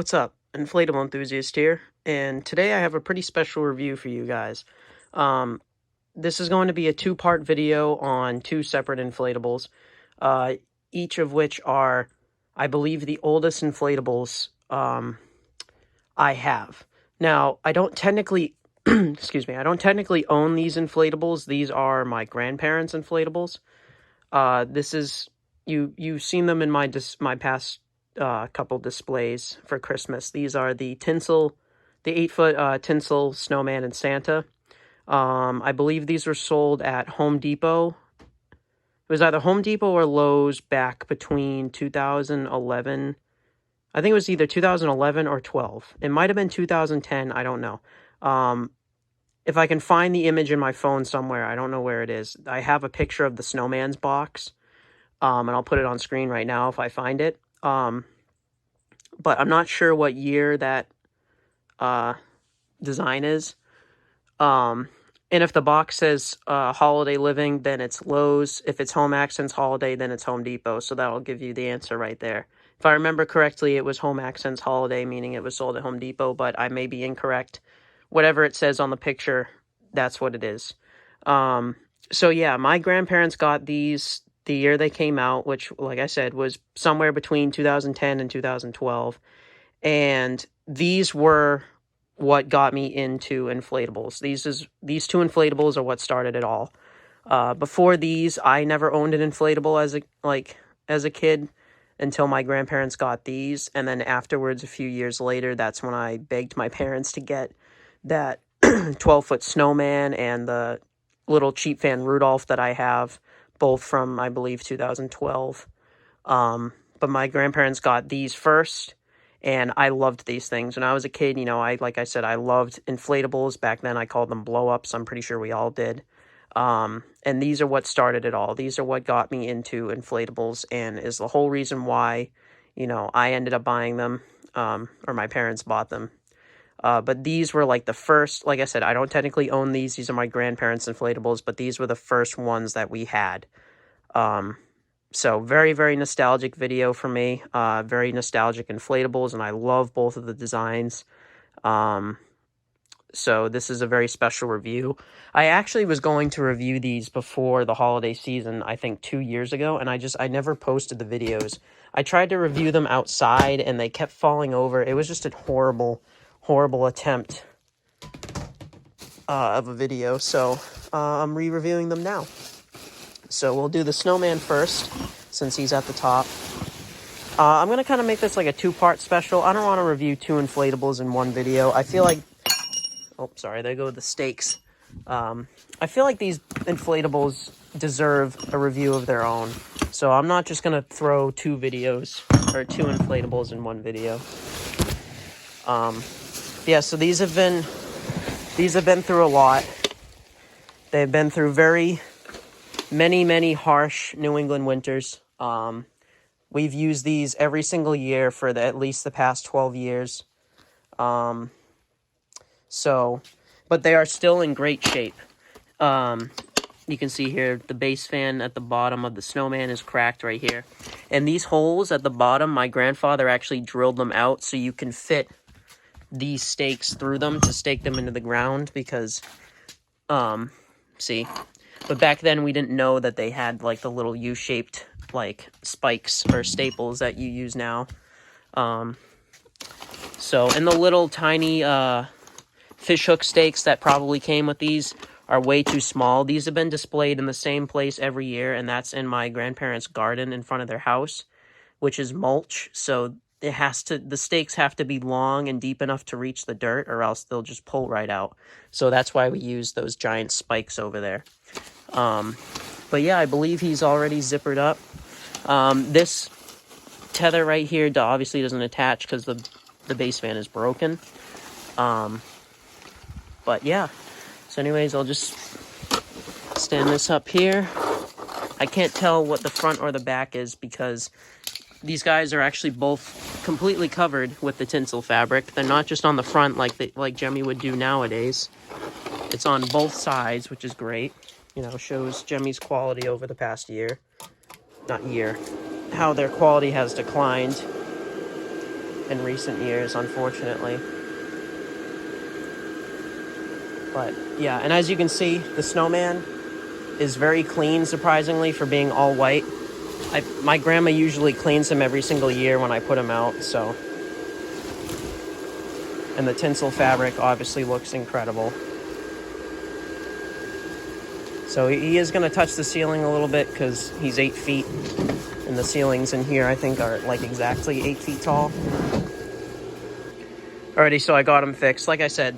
What's up? Inflatable enthusiast here, and today I have a pretty special review for you guys. Um, this is going to be a two-part video on two separate inflatables, uh, each of which are, I believe, the oldest inflatables I have. Now, I don't technically, excuse me, I don't technically own these inflatables. These are my grandparents' inflatables. This is you've seen them in my past couple displays for Christmas. These are the Tinsel, the 8-foot Tinsel, Snowman, and Santa. I believe these were sold at Home Depot. It was either Home Depot or Lowe's back between 2011. I think it was either 2011 or 12. It might have been 2010. I don't know. If I can find the image in my phone somewhere, I don't know where it is. I have a picture of the Snowman's box, and I'll put it on screen right now if I find it. But I'm not sure what year that design is. And if the box says Holiday Living, then it's Lowe's. If it's Home Accents Holiday, then it's Home Depot. So that'll give you the answer right there. If I remember correctly, it was Home Accents Holiday, meaning it was sold at Home Depot, but I may be incorrect. Whatever it says on the picture, that's what it is. So yeah, my grandparents got these the year they came out, which, like I said, was somewhere between 2010 and 2012. And these were what got me into inflatables. These two inflatables are what started it all. Before these, I never owned an inflatable as a kid until my grandparents got these, and then afterwards, a few years later, that's when I begged my parents to get that 12-foot Snowman and the little cheap fan Rudolph that I have, both from, I believe, 2012. But my grandparents got these first, and I loved these things. When I was a kid, like I said, I loved inflatables. Back then, I called them blow-ups. I'm pretty sure we all did. And these are what started it all. These are what got me into inflatables and is the whole reason why, I ended up buying them, or my parents bought them. But these were like the first, like I said, I don't technically own these. These are my grandparents' inflatables, but these were the first ones that we had. So very, very nostalgic video for me. Very nostalgic inflatables, and I love both of the designs. So this is a very special review. I actually was going to review these before the holiday season, I think 2 years ago, and I never posted the videos. I tried to review them outside, and they kept falling over. It was just a horrible attempt of a video, so I'm re-reviewing them now. So we'll do the Snowman first, since he's at the top. I'm going to kind of make this like a two-part special. I don't want to review two inflatables in one video. I feel like... Oh, sorry, there go the stakes. I feel like these inflatables deserve a review of their own. So I'm not just going to throw two videos, or two inflatables in one video. Yeah, so these have been through a lot. They've been through many harsh New England winters. We've used these every single year for at least the past 12 years. But they are still in great shape. You can see here, the base fan at the bottom of the Snowman is cracked right here. And these holes at the bottom, my grandfather actually drilled them out so you can fit these stakes through them to stake them into the ground because, see. But back then, we didn't know that they had, like, the little U-shaped, like, spikes or staples that you use now. And the little tiny, fishhook stakes that probably came with these are way too small. These have been displayed in the same place every year, and that's in my grandparents' garden in front of their house, which is mulch. So the stakes have to be long and deep enough to reach the dirt, or else they'll just pull right out. So that's why we use those giant spikes over there. But yeah, I believe he's already zippered up. This tether right here obviously doesn't attach because the base fan is broken. But yeah, so anyways, I'll just stand this up here. I can't tell what the front or the back is because these guys are actually both completely covered with the tinsel fabric. They're not just on the front like Gemmy would do nowadays. It's on both sides, which is great. Shows Gemmy's quality over the past year. Not year. How their quality has declined. in recent years, unfortunately. But yeah, and as you can see, the Snowman is very clean, surprisingly, for being all white. My grandma usually cleans him every single year when I put him out, so. And the Tinsel fabric obviously looks incredible. So he is going to touch the ceiling a little bit because he's 8 feet. And the ceilings in here, I think, are like exactly 8 feet tall. Alrighty, so I got him fixed. Like I said,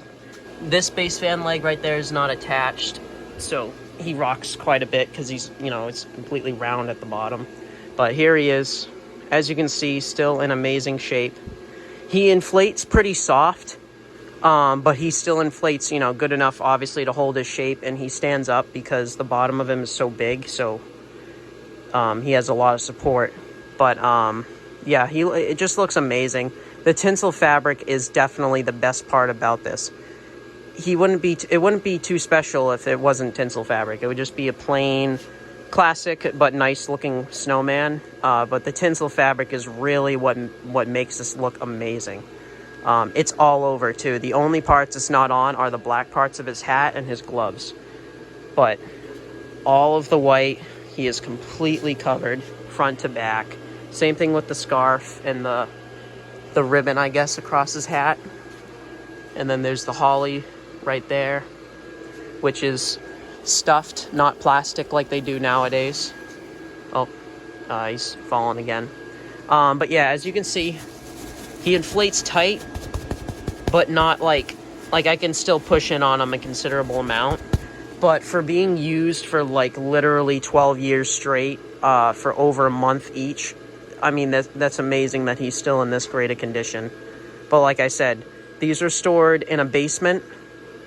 this base fan leg right there is not attached. So he rocks quite a bit because he's, it's completely round at the bottom. But here he is. As you can see, still in amazing shape. He inflates pretty soft. But he still inflates, good enough, obviously, to hold his shape, and he stands up because the bottom of him is so big, so he has a lot of support. But yeah, it just looks amazing. The Tinsel fabric is definitely the best part about this. It wouldn't be too special if it wasn't Tinsel fabric. It would just be a plain, classic but nice looking snowman. But the Tinsel fabric is really what makes this look amazing. It's all over too. The only parts it's not on are the black parts of his hat and his gloves. But all of the white, he is completely covered front to back. Same thing with the scarf and the ribbon, I guess, across his hat. And then there's the holly right there, which is stuffed, not plastic like they do nowadays. Oh, he's fallen again. But yeah, as you can see, he inflates tight, but not like I can still push in on him a considerable amount. But for being used for like literally 12 years straight, for over a month each, I mean, that's amazing that he's still in this great a condition. But like I said, these are stored in a basement,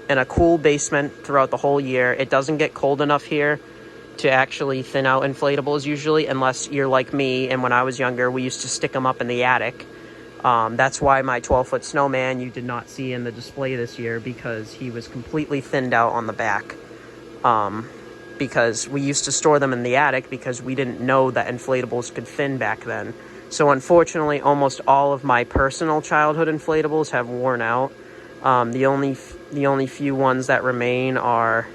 in a cool basement throughout the whole year. It doesn't get cold enough here to actually thin out inflatables usually, unless you're like me, and when I was younger, we used to stick them up in the attic. That's why my 12-foot snowman you did not see in the display this year, because he was completely thinned out on the back. Because we used to store them in the attic because we didn't know that inflatables could thin back then. So unfortunately, almost all of my personal childhood inflatables have worn out. The only few ones that remain are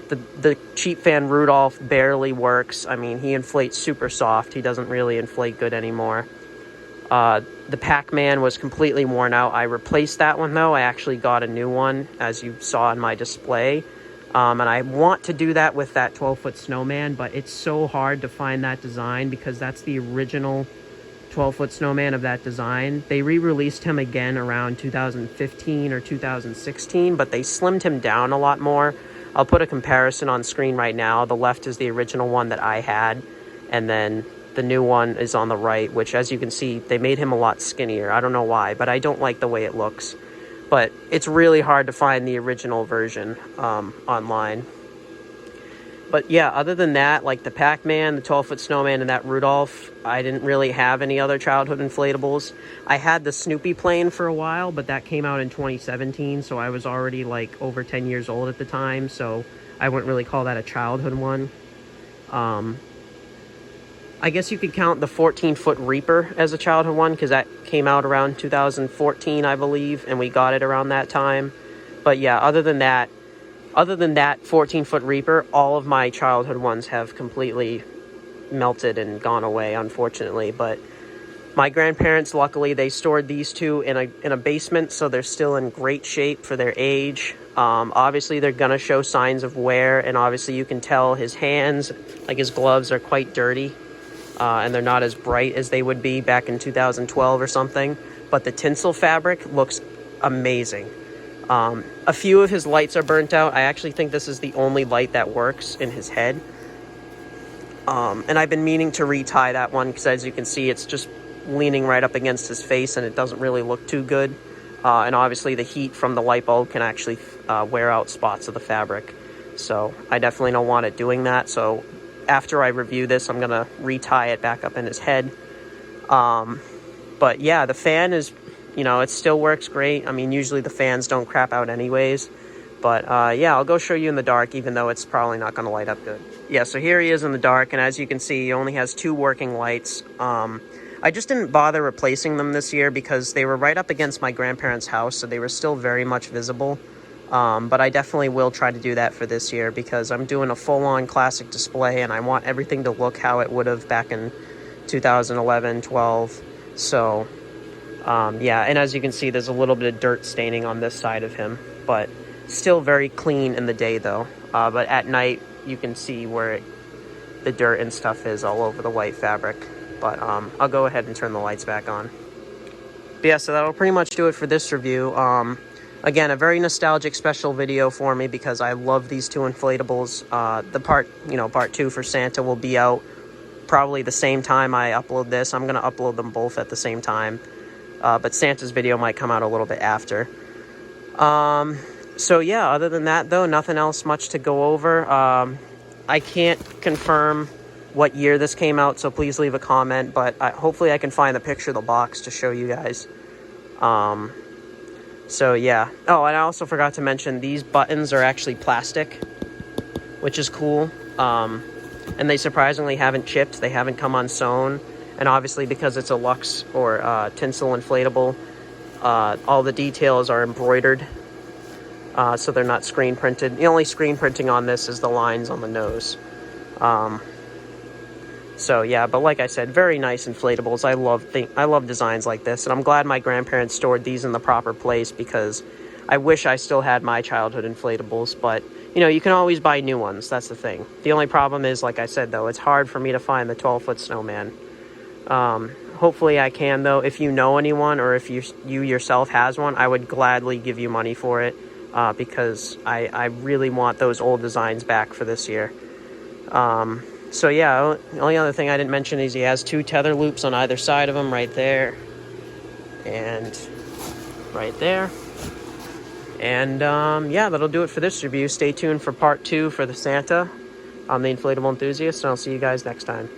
the cheap fan Rudolph barely works. I mean, he inflates super soft. He doesn't really inflate good anymore. The Pac-Man was completely worn out. I replaced that one, though. I actually got a new one, as you saw in my display. And I want to do that with that 12-foot snowman, but it's so hard to find that design because that's the original 12-foot snowman of that design. They re-released him again around 2015 or 2016, but they slimmed him down a lot more. I'll put a comparison on screen right now. The left is the original one that I had, and then the new one is on the right, which, as you can see, they made him a lot skinnier. I don't know why, but I don't like the way it looks. But it's really hard to find the original version online. But yeah, other than that, like the Pac-Man, the 12-foot snowman, and that Rudolph, I didn't really have any other childhood inflatables. I had the Snoopy plane for a while, but that came out in 2017, so I was already like over 10 years old at the time, so I wouldn't really call that a childhood one. I guess you could count the 14-foot Reaper as a childhood one, because that came out around 2014, I believe, and we got it around that time. But yeah, other than that 14-foot Reaper, all of my childhood ones have completely melted and gone away, unfortunately. But my grandparents, luckily, they stored these two in a basement, so they're still in great shape for their age. Obviously, they're going to show signs of wear, and obviously you can tell his hands, like his gloves, are quite dirty. And they're not as bright as they would be back in 2012 or something. But the Tinsel fabric looks amazing. A few of his lights are burnt out. I actually think this is the only light that works in his head. And I've been meaning to retie that one because, as you can see, it's just leaning right up against his face and it doesn't really look too good. And obviously the heat from the light bulb can actually wear out spots of the fabric. So I definitely don't want it doing that. So after I review this, I'm going to retie it back up in his head. But yeah, the fan is, it still works great. I mean, usually the fans don't crap out anyways. But yeah, I'll go show you in the dark, even though it's probably not going to light up good. Yeah, so here he is in the dark, and as you can see, he only has 2 working lights. I just didn't bother replacing them this year because they were right up against my grandparents' house, so they were still very much visible. But I definitely will try to do that for this year because I'm doing a full-on classic display and I want everything to look how it would have back in 2011, 12. So, yeah, and as you can see, there's a little bit of dirt staining on this side of him, but still very clean in the day, though. But at night, you can see where the dirt and stuff is all over the white fabric. But I'll go ahead and turn the lights back on. But yeah, so that'll pretty much do it for this review. Again, a very nostalgic special video for me because I love these two inflatables. The part 2 for Santa will be out probably the same time I upload this. I'm going to upload them both at the same time. But Santa's video might come out a little bit after. So yeah, other than that, though, nothing else much to go over. I can't confirm what year this came out, so please leave a comment. But hopefully I can find the picture of the box to show you guys. So yeah. Oh, and I also forgot to mention these buttons are actually plastic, which is cool. And they surprisingly haven't chipped. They haven't come unsewn. And obviously because it's a Luxe or Tinsel inflatable, all the details are embroidered. So they're not screen printed. The only screen printing on this is the lines on the nose. So yeah, but like I said, very nice inflatables. I love designs like this, and I'm glad my grandparents stored these in the proper place because I wish I still had my childhood inflatables, but you know, you can always buy new ones. That's the thing. The only problem is, like I said, though, it's hard for me to find the 12-foot snowman. Hopefully I can, though. If you know anyone or if you yourself has one, I would gladly give you money for it because I really want those old designs back for this year. So yeah, the only other thing I didn't mention is he has 2 tether loops on either side of him, right there and right there. And yeah, that'll do it for this review. Stay tuned for part 2 for the Santa. I'm the Inflatable Enthusiast, and I'll see you guys next time.